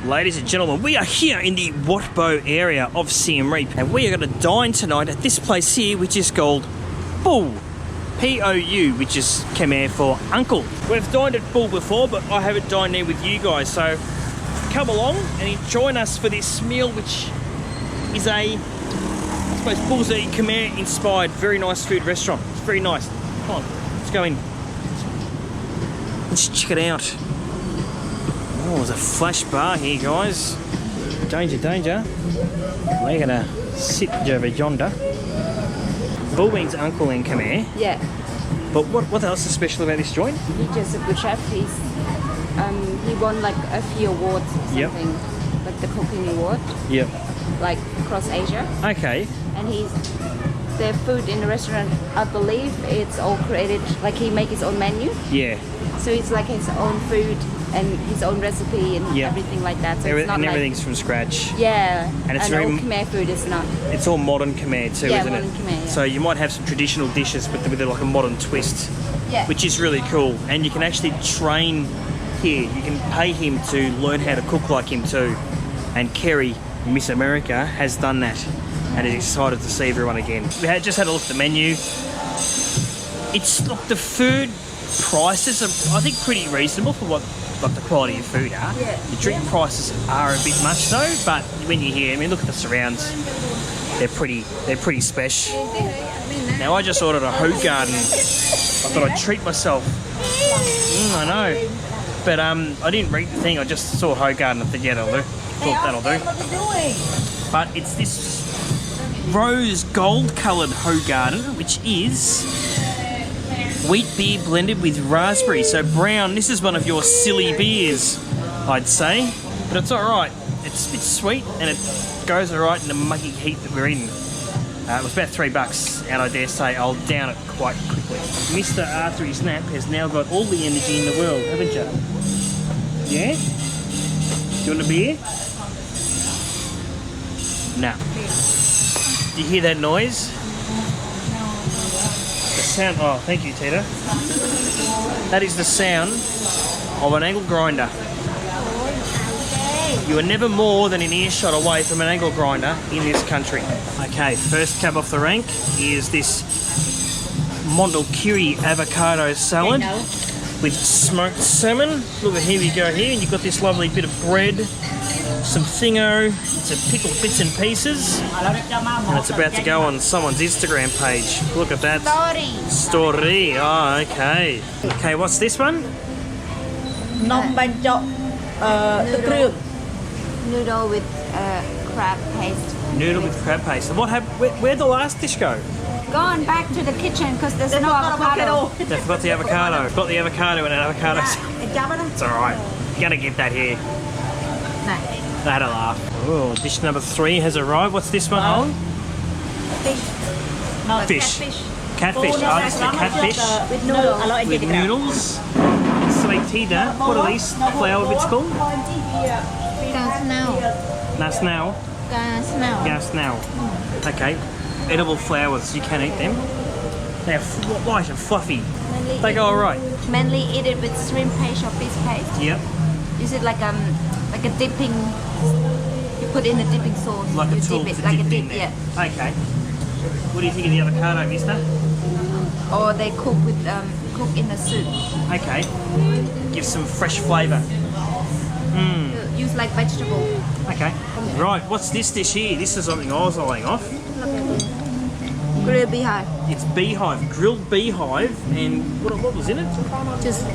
Ladies and gentlemen, we are here in the Wat Bo area of Siem Reap, and we are going to dine tonight at this place here, which is called Pou, P-O-U, which is Khmer for uncle. We've dined at Pou before, but I haven't dined there with you guys, so come along and join us for this meal, which is a, I suppose, Pou's a Khmer inspired, very nice food restaurant. It's very nice. Come on, let's go in. Let's check it out. Oh, there's a flash bar here, guys. Danger, danger. We're gonna sit over yonder. Pou means uncle in Khmer. Yeah. But what else is special about this joint? He's just a good chef. He won like a few awards or something. Yep. Like the cooking award. Yep. Like across Asia. Okay. And the food in the restaurant, I believe it's all created, like he make his own menu. Yeah. So it's like his own food and his own recipe and everything like that. So it's not everything's from scratch. Yeah. And it's very Khmer food is not. It's all modern Khmer too, isn't it? Modern Khmer, yeah. So you might have some traditional dishes with like a modern twist. Yeah. Which is really cool. And you can actually train here. You can pay him to learn how to cook like him too. And Kerry, Miss America, has done that and is excited to see everyone again. We just had a look at the menu. It's like the food prices are, I think, pretty reasonable for what like the quality of food are. Yeah. The drink prices are a bit much though, but when you hear, I mean, look at the surrounds. They're pretty special. Now I just ordered a Ho Garden. I thought I'd treat myself. I know. But I didn't read the thing. I just saw Ho Garden. I thought, yeah, that'll do. Thought that'll do. But it's this rose gold coloured Ho Garden, which is wheat beer blended with raspberry. So brown, this is one of your silly beers, I'd say. But it's alright. It's sweet and it goes alright in the muggy heat that we're in. It was about $3 and I dare say I'll down it quite quickly. Mr. After his nap has now got all the energy in the world, haven't you? Yeah? You want a beer? No. Do you hear that noise? The sound, oh, thank you, Tita. That is the sound of an angle grinder. You are never more than an earshot away from an angle grinder in this country. Okay, first cab off the rank is this Mondulkiri avocado salad with smoked salmon. Look at, here we go here, and you've got this lovely bit of bread, some thingo, some pickled bits and pieces, and it's about to go on someone's Instagram page. Look at that. Story. Oh, okay. Okay, what's this one? Phnom Penh Noodle with crab paste. Noodle with crab paste. And what where'd the last dish go? Gone back to the kitchen because there's no avocado. They forgot the avocado. Got the avocado and an avocado. It's alright. You gotta get that here. That'll laugh. Oh, dish number 3 has arrived. What's this one, Owen? Fish. Catfish. Oh, this is the catfish. With noodles. With noodles. Sweet tea, what are these flour bits called? Gas now. Okay. Edible flowers. You can eat them. They're white and fluffy. They go alright. Mainly eat it with shrimp paste or fish paste. Yep. Use it like a dipping. You put in a dipping sauce. Like a tool to dip it in there. Yeah. Okay. What do you think of the avocado, mister? Or they cook with cook in the soup. Okay. Give some fresh flavour. Use like vegetable. Okay. Right, what's this dish here? This is something I was eyeing off. Grilled beehive. It's beehive, grilled beehive, and what was in it? Just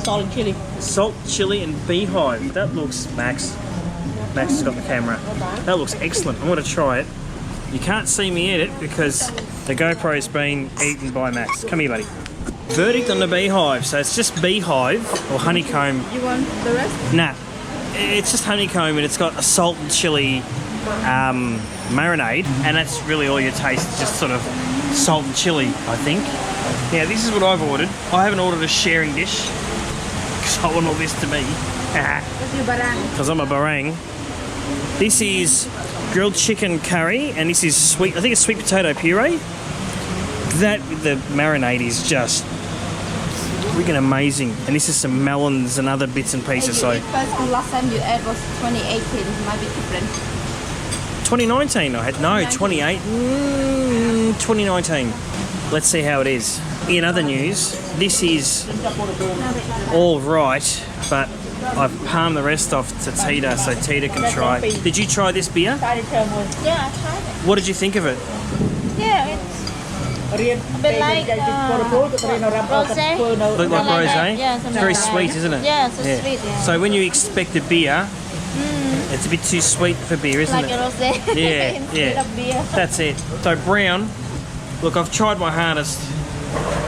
salt and chili. Salt, chili, and beehive. That looks, Max has got the camera. That looks excellent. I want to try it. You can't see me eat it because the GoPro's been eaten by Max. Come here, buddy. Verdict on the beehive. So it's just beehive or honeycomb. You want the rest? Nah. It's just honeycomb and it's got a salt and chili marinade, and that's really all you taste, just sort of salt and chili, I think. Yeah, this is what I've ordered. I haven't ordered a sharing dish because I want all this to me. Because I'm a barang. This is grilled chicken curry, and this is sweet, I think it's sweet potato puree. That with the marinade is just Freaking amazing. And this is some melons and other bits and pieces. So Last time you ate was 2018. Might be different. 2019 I had. No, 2019. Let's see how it is. In other news, this is all right, but I've palmed the rest off to Tita, so Tita can try. Did you try this beer? Yeah, I tried it. What did you think of it? Yeah, it's Riel, a bit like rosé. Look like rosé? Yeah, It's something very like sweet, that. isn't it? Yeah, so sweet. Yeah. So when you expect a beer, it's a bit too sweet for beer, isn't Like it? a rosé. Yeah, Instead yeah. of beer. That's it. So brown, look, I've tried my hardest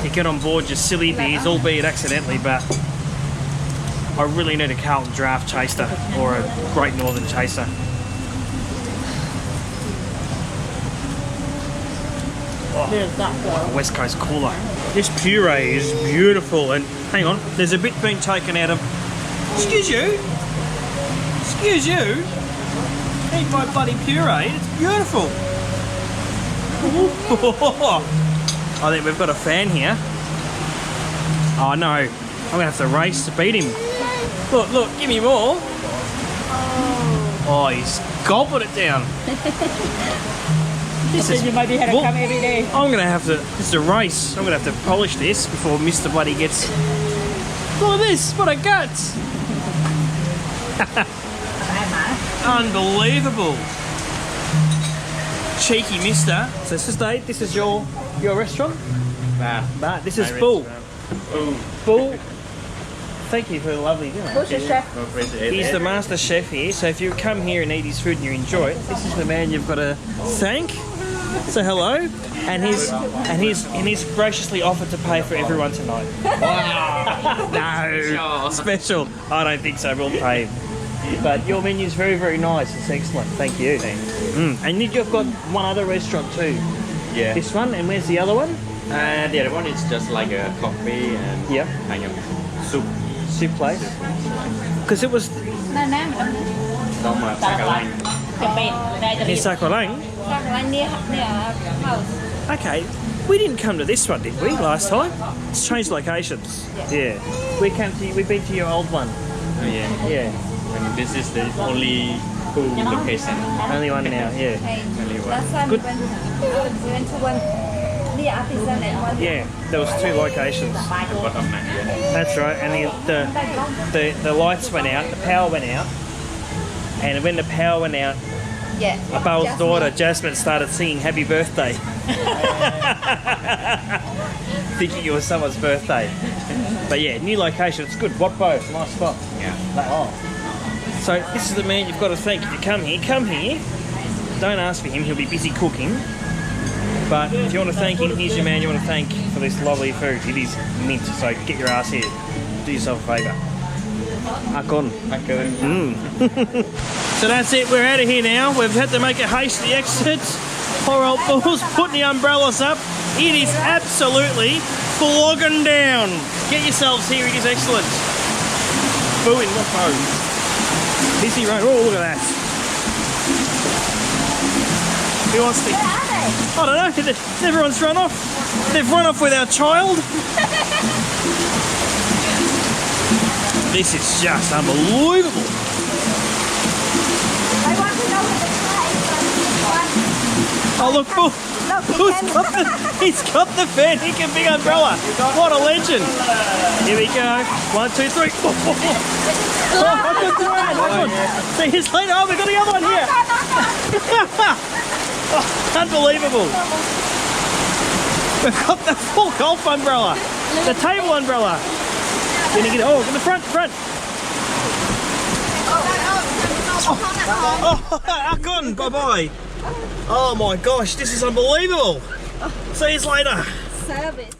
to get on board your silly beers, albeit accidentally, but I really need a Carlton Draft Chaser or a Great Northern Chaser. There's that one. West Coast cooler. This puree is beautiful, and hang on, there's a bit being taken out of. Excuse you. Excuse you. Eat my bloody puree. It's beautiful. I think we've got a fan here. Oh no, I'm gonna have to race to beat him. Look, look, give me more. Oh, he's gobbled it down. This is. You might be having to come every day. I'm gonna have to. This is a race. I'm gonna have to polish this before Mr. Bloody gets. Look at this! What a guts! Unbelievable! Cheeky Mister. So sister, this is your restaurant. Nah, this is Bull. Bull. Thank you for the lovely dinner. Who's your chef? He's the master chef here. So if you come here and eat his food and you enjoy it, this is the man you've got to thank. So hello, and he's graciously offered to pay for everyone tonight. Wow! No, special. I don't think so. We'll pay him. But your menu's very, very nice. It's excellent. Thank you. And you've got one other restaurant too. Yeah. This one, and where's the other one? And the other one is just like a coffee and Yep. kind of soup. Soup place. Because it was No, no. Xong rồi sạc lạnh. near Sakwalang. Near house. Okay, we didn't come to this one, did we, last time? It's changed locations. Yeah. We've been to your old one. Oh, yeah. Yeah. And this is the only two location. Only one now, yeah. Hey, Only one. last time Good. we went to one near Artisan and one. Yeah, there was two locations. Bottom line. That's right, and the lights went out, the power went out, and when the power went out, Yeah. Abel's Jasmine. daughter Jasmine started singing "Happy Birthday," thinking it was someone's birthday. But yeah, new location, it's good. What both? Nice spot. Yeah. Oh. So this is the man you've got to thank. If you come here. Don't ask for him; he'll be busy cooking. But if you want to thank him, here's your man you want to thank for this lovely food. It is mint, so get your ass here. Do yourself a favour. Akon. So that's it, we're out of here now. We've had to make a hasty exit. Poor old Bull's putting the umbrellas up. It is absolutely flogging down. Get yourselves here, it is excellent. Booing, what boat? Busy road, oh look at that. Who wants to? I don't know, everyone's run off. They've run off with our child. This is just unbelievable. I want to know where the car is. Oh look, he's got the fan, he can big umbrella. What a legend. Here we go. 1, 2, 3. Oh, I got the one. See you later. Oh, we got the other one here. Oh, unbelievable. We've got the full golf umbrella. The table umbrella. Then you get in the front. Oh, Akon, bye-bye. Oh my gosh, this is unbelievable. See you later. Service.